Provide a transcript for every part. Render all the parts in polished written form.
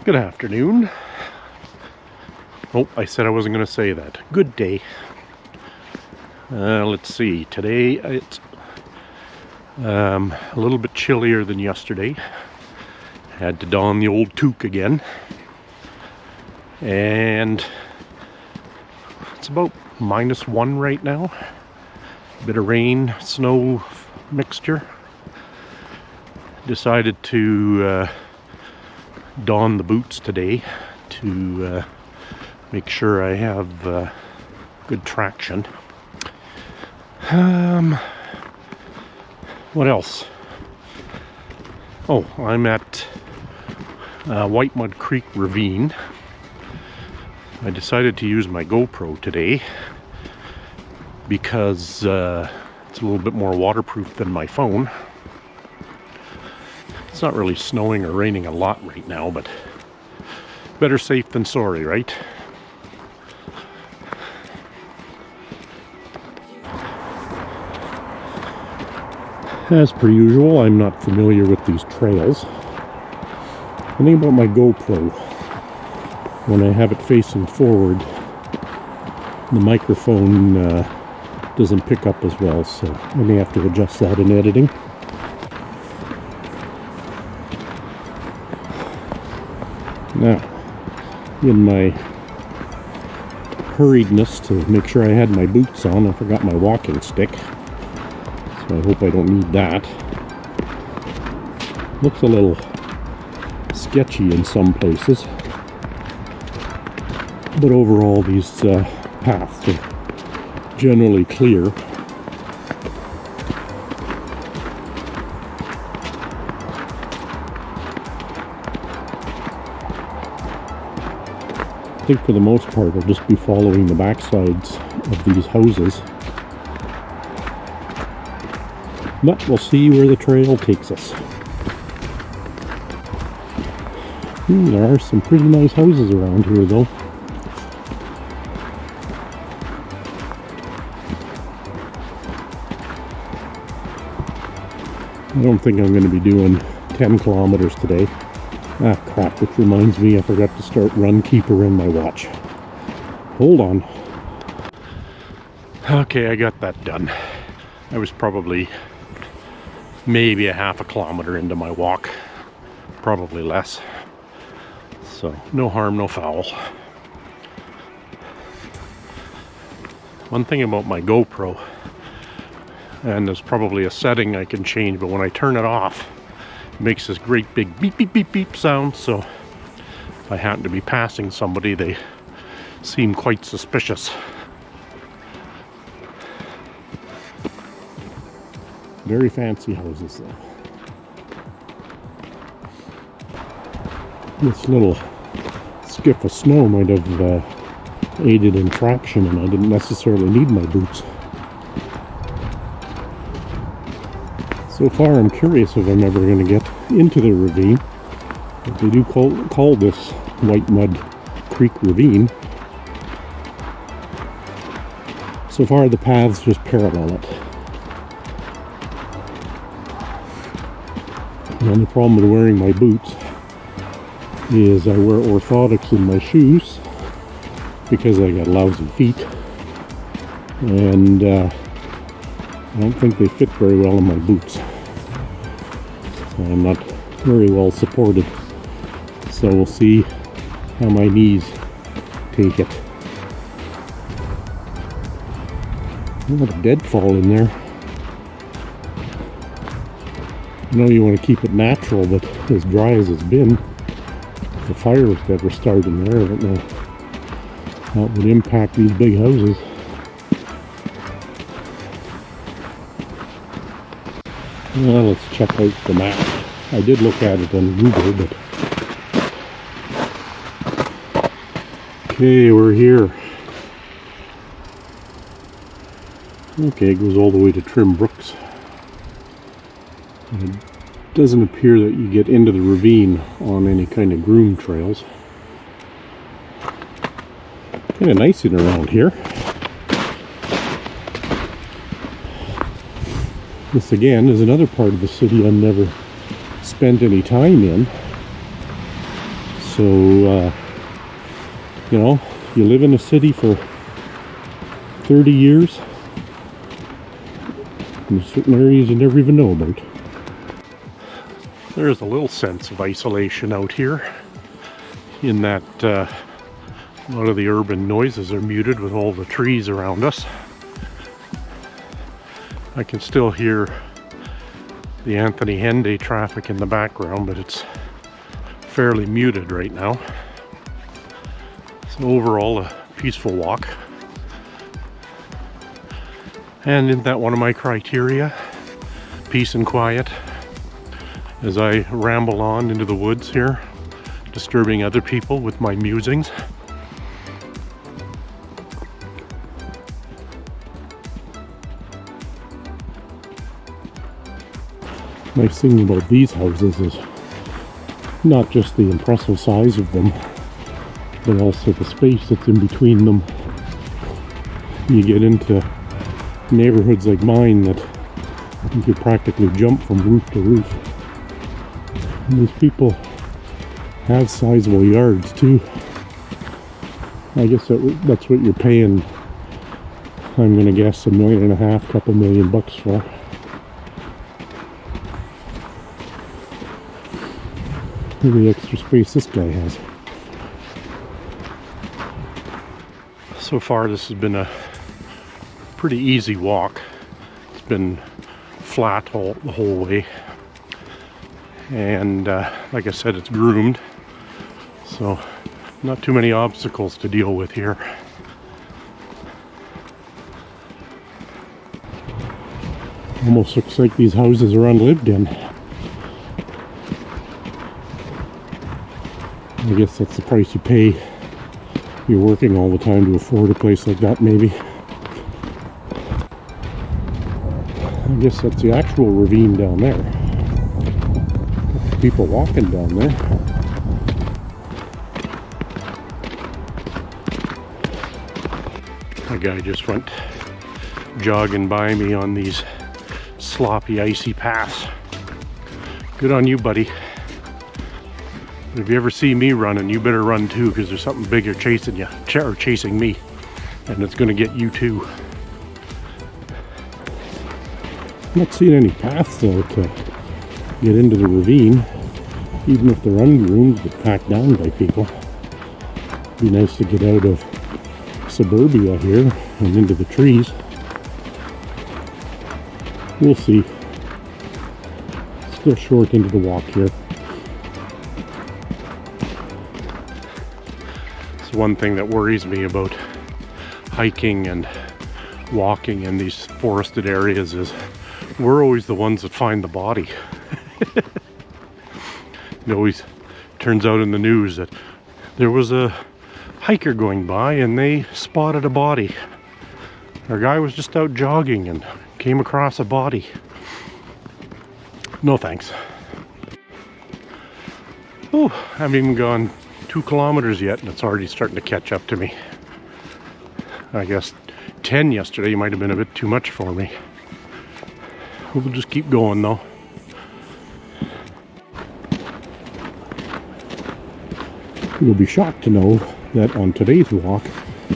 Good afternoon. Oh, I said I wasn't going to say that. Good day. Let's see. Today it's a little bit chillier than yesterday. Had to don the old toque again. And it's about -1 right now. Bit of rain, snow mixture. Decided to don the boots today to make sure I have good traction. What else? Oh, I'm at Whitemud Creek Ravine. I decided to use my GoPro today because it's a little bit more waterproof than my phone. It's not really snowing or raining a lot right now, but better safe than sorry, right? As per usual, I'm not familiar with these trails. The thing about my GoPro, when I have it facing forward, the microphone doesn't pick up as well, so I may have to adjust that in editing. Now, in my hurriedness to make sure I had my boots on, I forgot my walking stick. So I hope I don't need that. Looks a little sketchy in some places. But overall, these paths are generally clear. I think for the most part I'll just be following the backsides of these houses. But we'll see where the trail takes us. There are some pretty nice houses around here though. I don't think I'm going to be doing 10 kilometers today. Ah, crap, which reminds me I forgot to start Runkeeper in my watch. Hold on. Okay, I got that done. I was probably maybe a half a kilometer into my walk. Probably less. So, no harm, no foul. One thing about my GoPro, and there's probably a setting I can change, but when I turn it off, makes this great big beep beep beep beep sound, so if I happen to be passing somebody, they seem quite suspicious. Very fancy houses though. This little skiff of snow might have aided in traction, and I didn't necessarily need my boots. So far, I'm curious if I'm ever going to get into the ravine. But they do call this Whitemud Creek Ravine. So far, the paths just parallel it. The only problem with wearing my boots is I wear orthotics in my shoes because I got lousy feet. And I don't think they fit very well in my boots. I'm not very well supported. So we'll see how my knees take it. Not a deadfall in there. I know you want to keep it natural, but as dry as it's been, if the fire was to ever start in there, I don't know how it would impact these big houses. Well, let's check out the map. I did look at it on Google, but... Okay, we're here. Okay, it goes all the way to Trim Brooks. It doesn't appear that you get into the ravine on any kind of groomed trails. Kind of nice in around here. This again is another part of the city I've never spent any time in. So, you know, you live in a city for 30 years, and there's certain areas you never even know about. There's a little sense of isolation out here, in that a lot of the urban noises are muted with all the trees around us. I can still hear the Anthony Henday traffic in the background, but it's fairly muted right now. So overall, a peaceful walk. And isn't that one of my criteria? Peace and quiet. As I ramble on into the woods here, disturbing other people with my musings. Nice thing about these houses is not just the impressive size of them, but also the space that's in between them. You get into neighborhoods like mine that you could practically jump from roof to roof. And these people have sizable yards too. I guess that's what you're paying, I'm gonna guess, $1.5 million, couple million bucks for. Look at the extra space this guy has. So far this has been a pretty easy walk. It's been flat the whole way. And like I said, it's groomed. So not too many obstacles to deal with here. Almost looks like these houses are unlived in. I guess that's the price you pay. You're working all the time to afford a place like that, maybe. I guess that's the actual ravine down there. People walking down there. A guy just went jogging by me on these sloppy, icy paths. Good on you, buddy. If you ever see me running, you better run too, because there's something bigger chasing you, or chasing me, and it's going to get you too. I'm not seeing any paths though to get into the ravine, even if they're ungroomed, but packed down by people. It'd be nice to get out of suburbia here and into the trees. We'll see. Still short into the walk here. It's one thing that worries me about hiking and walking in these forested areas is we're always the ones that find the body. It always turns out in the news that there was a hiker going by and they spotted a body. Our guy was just out jogging and came across a body. No thanks. Oh, I haven't even gone 2 kilometers yet and it's already starting to catch up to me. I guess 10 yesterday might have been a bit too much for me. We'll just keep going though. You'll be shocked to know that on today's walk,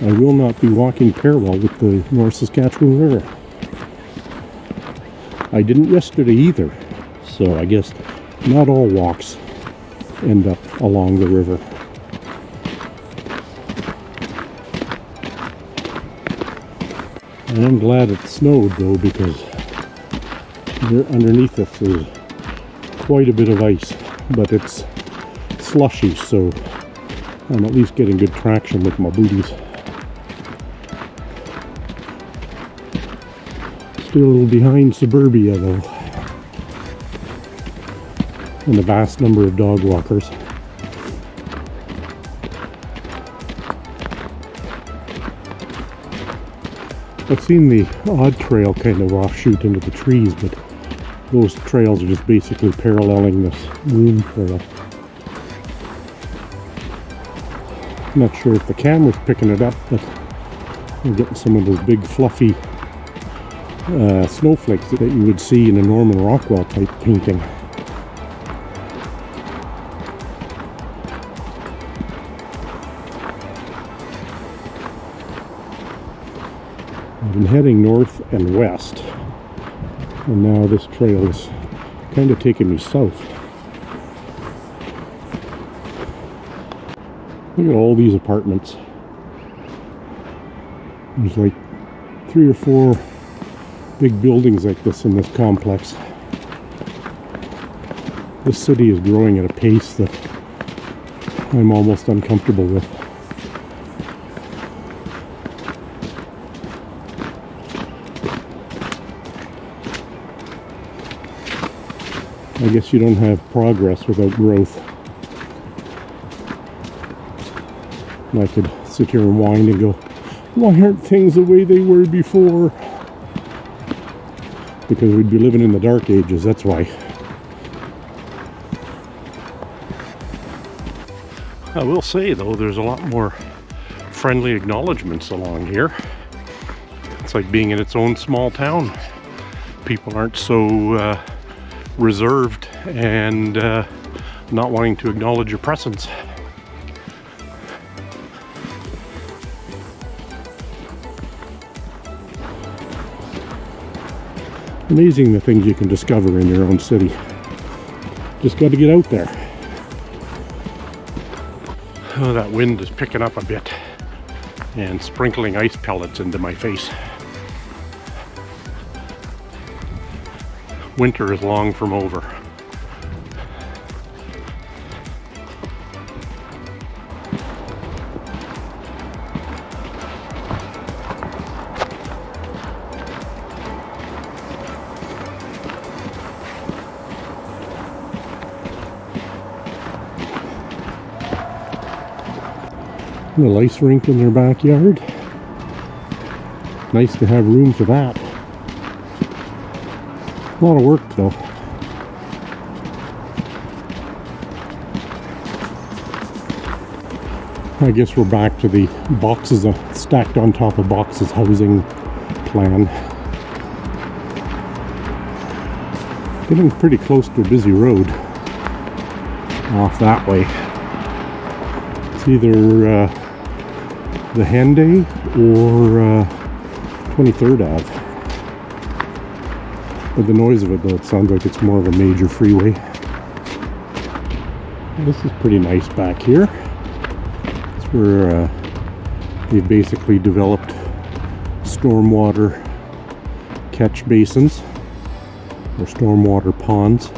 I will not be walking parallel with the North Saskatchewan River. I didn't yesterday either, so I guess not all walks end up along the river. I am glad it snowed though, because underneath us is quite a bit of ice, but it's slushy, so I'm at least getting good traction with my booties. Still a little behind suburbia though, and a vast number of dog walkers. I've seen the odd trail kind of offshoot into the trees, but those trails are just basically paralleling this moon trail. I'm not sure if the camera's picking it up, but I'm getting some of those big fluffy snowflakes that you would see in a Norman Rockwell type painting. been heading north and west, and now this trail is kind of taking me south. Look at all these apartments. There's like 3 or 4 big buildings like this in this complex. This city is growing at a pace that I'm almost uncomfortable with. I guess you don't have progress without growth. And I could sit here and whine and go, why aren't things the way they were before? Because we'd be living in the dark ages, that's why. I will say though, there's a lot more friendly acknowledgements along here. It's like being in its own small town. People aren't so reserved and not wanting to acknowledge your presence. Amazing the things you can discover in your own city. Just got to get out there. Oh, that wind is picking up a bit and sprinkling ice pellets into my face. Winter is long from over. A little ice rink in their backyard. Nice to have room for that. A lot of work though. I guess we're back to the boxes stacked on top of boxes housing plan. Getting pretty close to a busy road off that way. It's either the Henday or 23rd Ave. With the noise of it though, it sounds like it's more of a major freeway. This is pretty nice back here. It's where they've basically developed stormwater catch basins or stormwater ponds.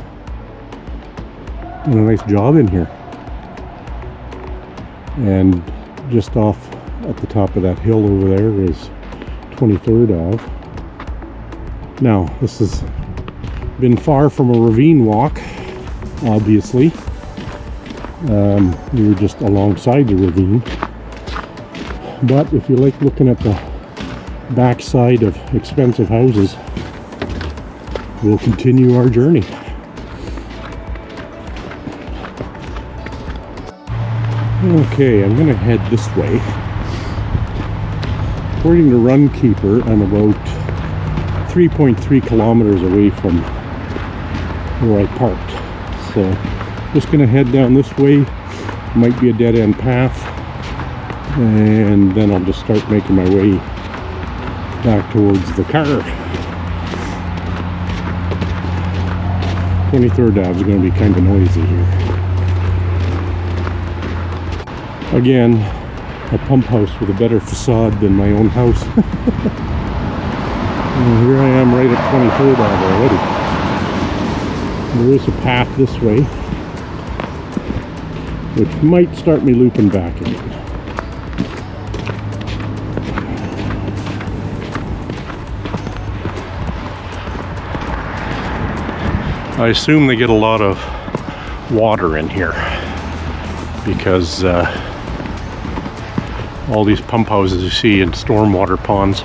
Done a nice job in here. And just off at the top of that hill over there is 23rd Ave. Now, this has been far from a ravine walk, obviously. We were just alongside the ravine. But if you like looking at the backside of expensive houses, we'll continue our journey. Okay, I'm going to head this way. According to Runkeeper, I'm about 3.3 kilometers away from where I parked. So, just going to head down this way. Might be a dead-end path. And then I'll just start making my way back towards the car. 23rd Ave is going to be kind of noisy here. Again, a pump house with a better facade than my own house. And here I am right at 23rd Ave already. There is a path this way, which might start me looping back again. I assume they get a lot of water in here because all these pump houses you see in stormwater ponds.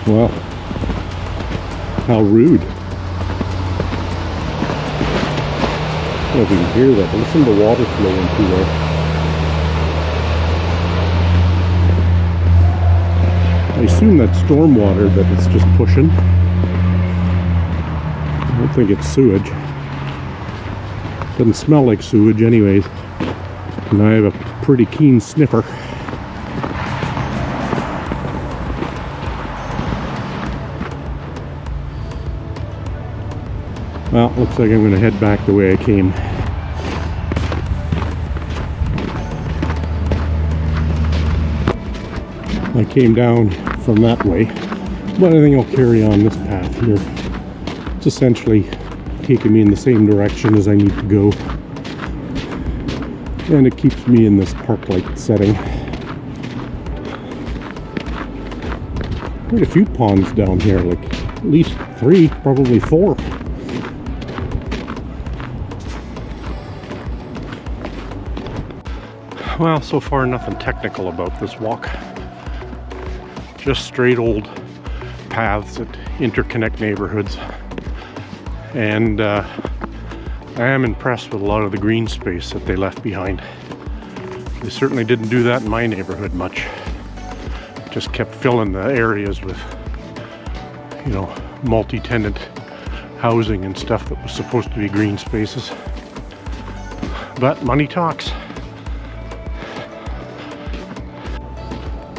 Well, how rude. I don't know if you can hear that, but listen to the water flowing through there. I assume that's stormwater that it's just pushing. I don't think it's sewage. Doesn't smell like sewage anyways. And I have a pretty keen sniffer. Well, looks like I'm going to head back the way I came. I came down from that way, but I think I'll carry on this path here. It's essentially taking me in the same direction as I need to go, and it keeps me in this park-like setting. Quite a few ponds down here, like at least 3, probably 4. Well, so far nothing technical about this walk. Just straight old paths that interconnect neighborhoods. And I am impressed with a lot of the green space that they left behind. They certainly didn't do that in my neighborhood much. Just kept filling the areas with, you know, multi-tenant housing and stuff that was supposed to be green spaces. But money talks.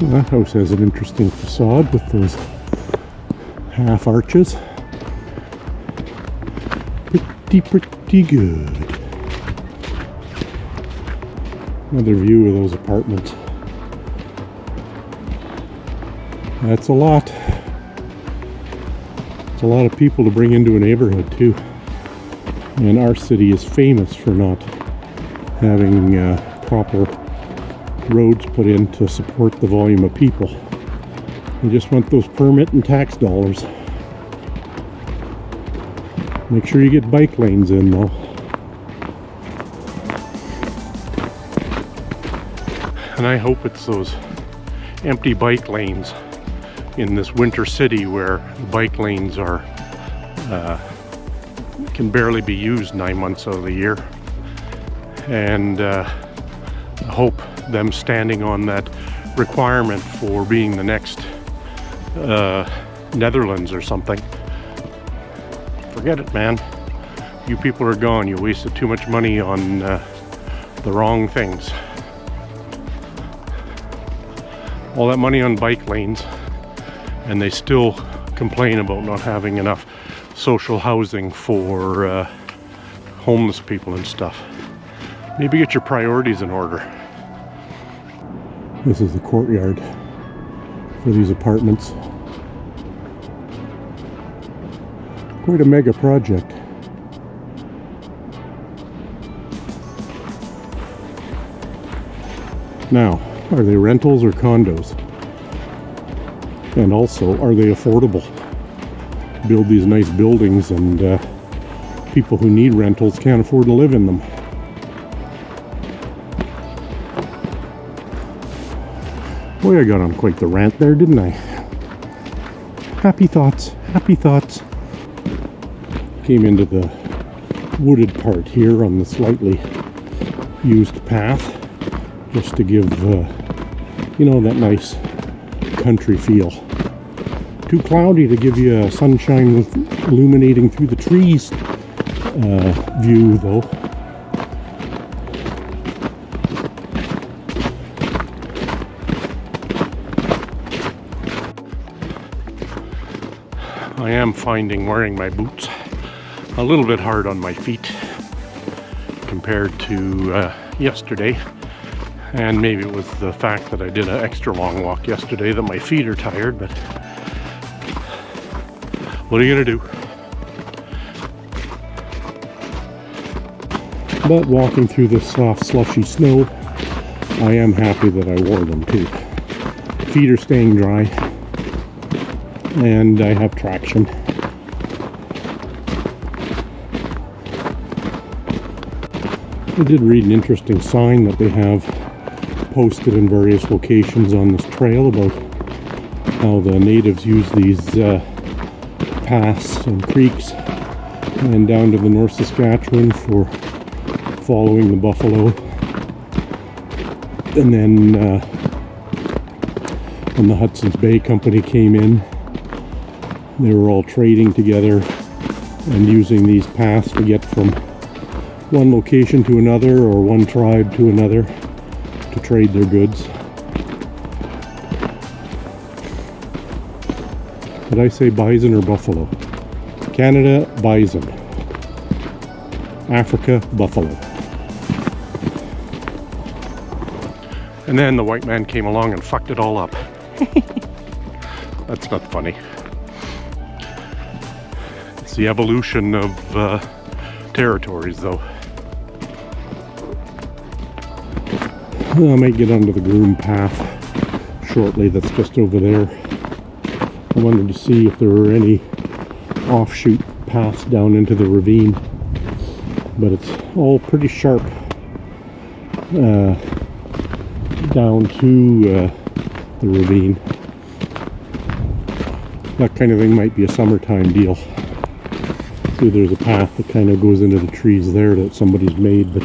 That house has an interesting facade with those half arches. Pretty good. Another view of those apartments. That's a lot. It's a lot of people to bring into a neighborhood too. And our city is famous for not having proper roads put in to support the volume of people. We just want those permit and tax dollars. Make sure you get bike lanes in though. And I hope it's those empty bike lanes in this winter city where bike lanes are can barely be used 9 months out of the year. And I hope them standing on that requirement for being the next Netherlands or something. Forget it, man. You people are gone. You wasted too much money on the wrong things. All that money on bike lanes, and they still complain about not having enough social housing for homeless people and stuff. Maybe get your priorities in order. This is the courtyard for these apartments. Quite a mega project. Now, are they rentals or condos? And also, are they affordable? Build these nice buildings and people who need rentals can't afford to live in them. Boy, I got on quite the rant there, didn't I? Happy thoughts, happy thoughts. Came into the wooded part here on the slightly used path, just to give, you know, that nice country feel. Too cloudy to give you a sunshine with illuminating through the trees view, though. I am finding wearing my boots a little bit hard on my feet compared to yesterday, and maybe it was the fact that I did an extra long walk yesterday that my feet are tired, but what are you gonna do? But walking through this soft slushy snow, I am happy that I wore them too. Feet are staying dry and I have traction. I did read an interesting sign that they have posted in various locations on this trail about how the natives use these paths and creeks and down to the North Saskatchewan for following the buffalo. And then when the Hudson's Bay Company came in, they were all trading together and using these paths to get from one location to another or one tribe to another. to trade their goods. Did I say bison or buffalo? Canada, bison. Africa, buffalo. And then the white man came along and fucked it all up. That's not funny. It's the evolution of territories, though. I might get onto the groom path shortly that's just over there. I wanted to see if there were any offshoot paths down into the ravine, but it's all pretty sharp down to the ravine. That kind of thing might be a summertime deal. See, there's a path that kind of goes into the trees there that somebody's made, but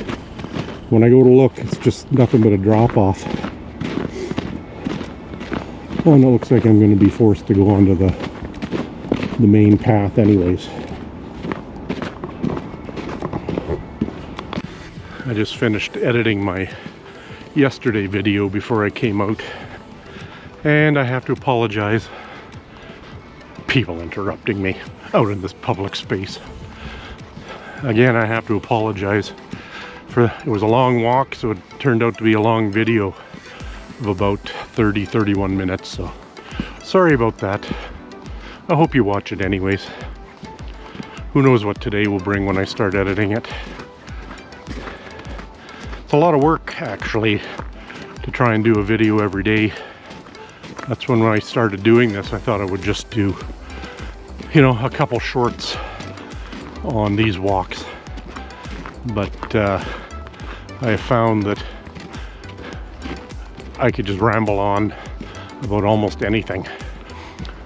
when I go to look, it's just nothing but a drop off. Oh, and it looks like I'm going to be forced to go onto the main path anyways. I just finished editing my yesterday video before I came out, and I have to apologize. People interrupting me out in this public space. Again, I have to apologize for it was a long walk, so it turned out to be a long video of about 30-31 minutes, so sorry about that. I hope you watch it anyways. Who knows what today will bring when I start editing it. It's a lot of work actually to try and do a video every day. That's when I started doing this, I thought I would just do, you know, a couple shorts on these walks, but I have found that I could just ramble on about almost anything,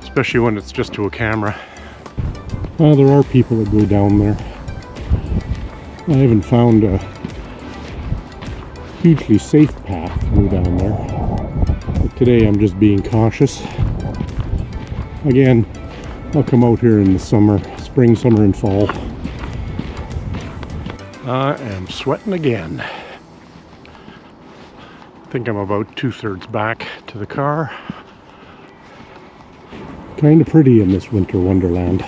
especially when it's just to a camera. Well, there are people that go down there. I haven't found a hugely safe path to go down there, but today I'm just being cautious. Again, I'll come out here in the summer, spring, summer, and fall. I am sweating again. I think I'm about 2/3 back to the car. Kind of pretty in this winter wonderland.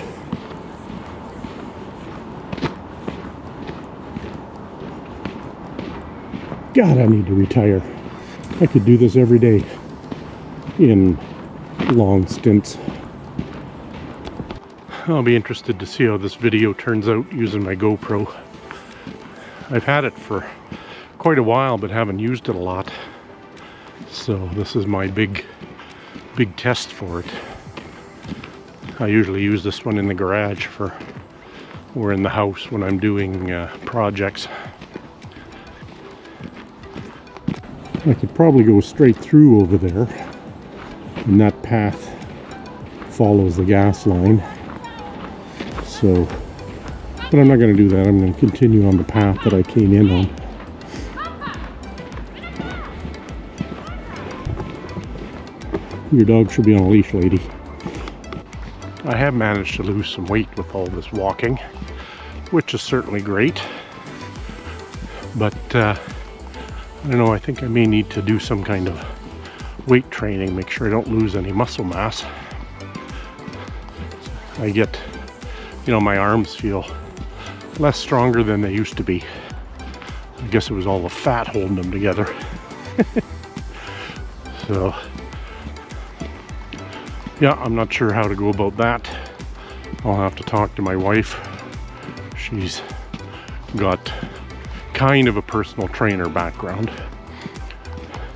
God, I need to retire. I could do this every day in long stints. I'll be interested to see how this video turns out using my GoPro. I've had it for quite a while but haven't used it a lot, so this is my big test for it. I usually use this one in the garage or in the house when I'm doing projects. I could probably go straight through over there, and that path follows the gas line. So, but I'm not going to do that. I'm going to continue on the path that I came in on. Your dog should be on a leash, lady. I have managed to lose some weight with all this walking, which is certainly great. But I don't know, I think I may need to do some kind of weight training, make sure I don't lose any muscle mass. I get, you know, my arms feel less stronger than they used to be. I guess it was all the fat holding them together. So, yeah, I'm not sure how to go about that. I'll have to talk to my wife. She's got kind of a personal trainer background.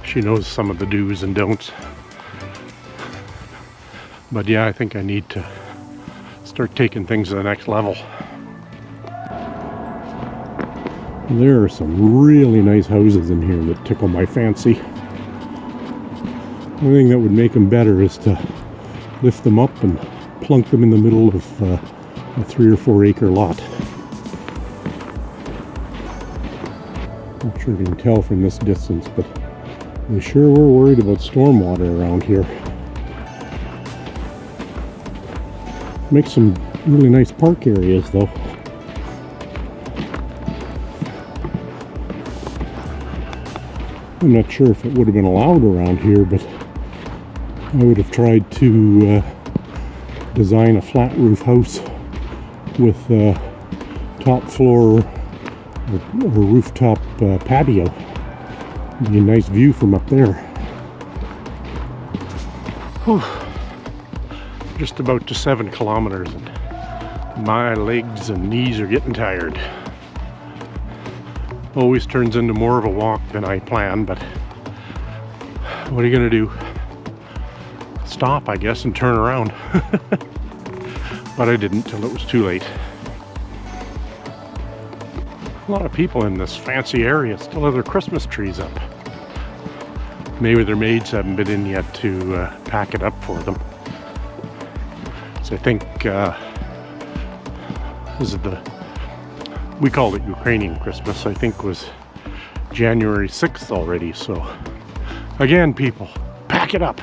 She knows some of the do's and don'ts. But yeah, I think I need to start taking things to the next level. There are some really nice houses in here that tickle my fancy. The only thing that would make them better is to lift them up and plunk them in the middle of a 3 or 4 acre lot. Not sure if you can tell from this distance, but they sure were worried about stormwater around here. Make some really nice park areas though. I'm not sure if it would have been allowed around here, but I would have tried to design a flat roof house with top floor or rooftop patio. Be a nice view from up there. Whew. Just about to 7 kilometers, and my legs and knees are getting tired. Always turns into more of a walk than I plan, but what are you gonna do? Stop, I guess, and turn around. But I didn't till it was too late. A lot of people in this fancy area still have their Christmas trees up. Maybe their maids haven't been in yet to pack it up for them. So I think this is we called it Ukrainian Christmas. I think was January 6th already. So again, people, pack it up.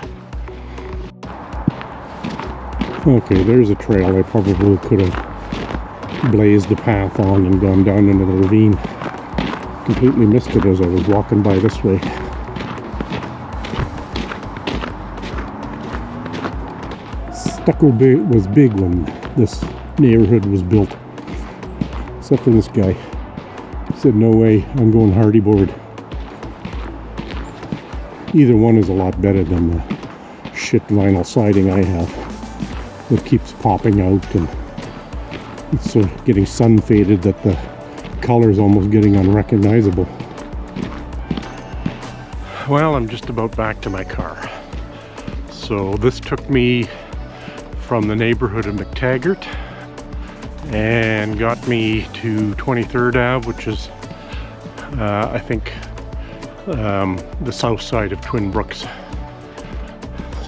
Okay, there's a trail I probably could have blazed the path on and gone down into the ravine. Completely missed it as I was walking by this way. Stucco was big when this neighborhood was built. Except for this guy. He said, no way, I'm going hardy board. Either one is a lot better than the shit vinyl siding I have. That keeps popping out and it's getting sun faded that the color is almost getting unrecognizable. Well, I'm just about back to my car. So this took me from the neighborhood of McTaggart and got me to 23rd Ave, which is I think the south side of Twin Brooks.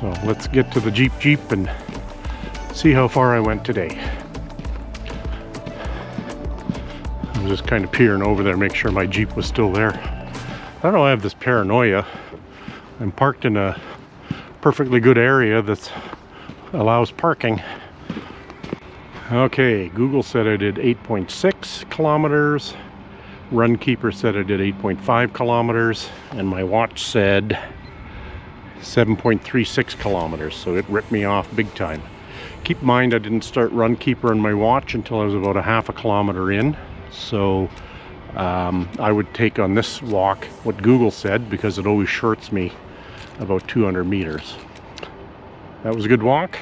So let's get to the Jeep and see how far I went today. I'm just kind of peering over there, make sure my Jeep was still there. I don't know, I have this paranoia. I'm parked in a perfectly good area that allows parking. Okay, Google said I did 8.6 kilometers. Runkeeper said I did 8.5 kilometers. And my watch said 7.36 kilometers. So it ripped me off big time. Keep in mind I didn't start Runkeeper on my watch until I was about a half a kilometer in. So I would take on this walk what Google said because it always shorts me about 200 meters. That was a good walk.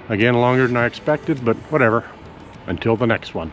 Again, longer than I expected, but whatever. Until the next one.